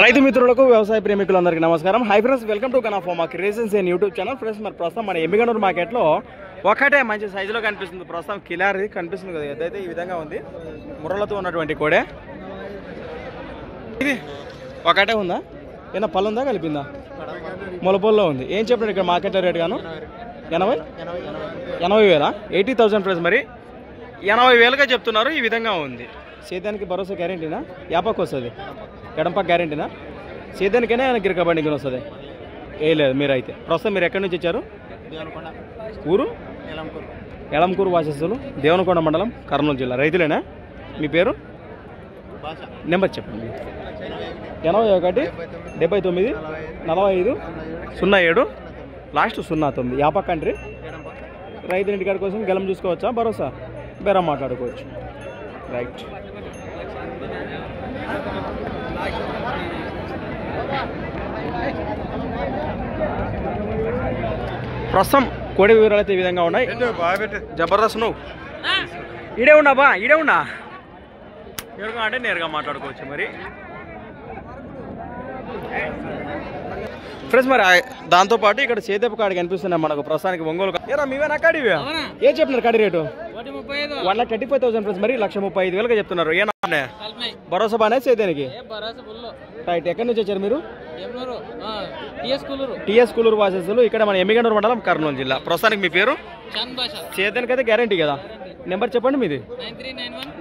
రైతు మిత్రులకు వ్యవసాయ ప్రేమికులందరికీ నమస్కారం. Hi friends, welcome to Gana pharma creations and YouTube channel. Friends, మరి ప్రస్తుతం మన ఎమ్మిగనూరు మార్కెట్లో ఒకటే మంచి సైజులో కనిపిస్తుంది. ప్రస్తుతం కిలారి కనిపిస్తుంది కదా, ఏదైతే ఈ విధంగా ఉంది. ముర్రలతో ఉన్నటువంటి కోడే ఇది ఒకటే ఉందా? ఏమన్నా పళ్ళు ఉందా, కలిపిందా? మొలపొల్లో ఉంది. ఏం చెప్పాడు ఇక్కడ మార్కెట్లో రేట్ గాను? 80,000 80,000 ఫ్రెండ్స్. మరి 80,000గా చెప్తున్నారు. ఈ విధంగా ఉంది. సేద్యానికి భరోసా గ్యారెంటీనా? యాపకు వస్తుంది, ఎడంపక్క గ్యారెంటీనా? సేద్యానికైనా ఆయన గిరిక బండికి వస్తుంది. ఏ లేదు. మీరు అయితే ప్రస్తుతం మీరు ఎక్కడి నుంచి వచ్చారు? ఊరు ఎలంకూరు వాసస్సులు, దేవనకొండ మండలం, కర్నూలు జిల్లా. రైతులేనా? మీ పేరు, నెంబర్ చెప్పండి. 81 79 45 07 లాస్ట్ 09. యాపక్ కంట్రీ. రైతు ఇంటికాడి కోసం గెలం చూసుకోవచ్చా? భరోసా బేరం మాట్లాడుకోవచ్చు. రైట్. ప్రస్తుతం కోడి వివరాలు అయితే ఈ విధంగా ఉన్నాయి. జబర్దస్త్. నువ్వు ఈడే ఉన్నా బా, ఈడే ఉన్నా నేరుగా అంటే నేరుగా మాట్లాడుకోవచ్చు. మరి ఫ్రెండ్స్, మరి దాంతోపాటు ఇక్కడ చేతపు కాడి కనిపిస్తున్నాయి మనకు ప్రస్తుతానికి. ఒంగోలు ఏరా మీవేనా కాడి? ఏం చెప్పినారు కాడి రేటు? 1,35,000 ఫ్రెండ్స్. మరి 1,35,000గా చెప్తున్నారు. ఏనా భరోసా బానే సేద్యానికి? రైట్. ఎక్కడి నుంచి వచ్చారు మీరు? టీఎస్ కూలూరు వాసస్సులు, ఇక్కడ మన ఎమ్మిగనూరు మండలం, కర్నూలు జిల్లా. ప్రస్తుతానికి మీ పేరు? సేద్యానికి అయితే గ్యారెంటీ కదా. నెంబర్ చెప్పండి మీది.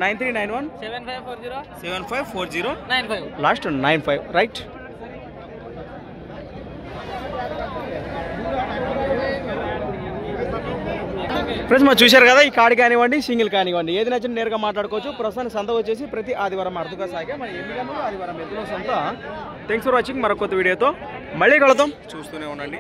9391 7540 లాస్ట్ 95. రైట్. ఫ్రెండ్స్, మరి చూశారు కదా, ఈ కార్డు కానివ్వండి, సింగిల్ కానివ్వండి, ఏది నచ్చిన నేరుగా మాట్లాడుకోవచ్చు. ప్రస్తుతానికి సంత వచ్చేసి ప్రతి ఆదివారం అర్థంగా సాగే మన ఎమ్మిగనూరు ఆదివారం ఎద్దుల సంత. Thanks for watching. మరొక కొత్త వీడియోతో మళ్ళీ కలుద్దాం. చూస్తూనే ఉండండి.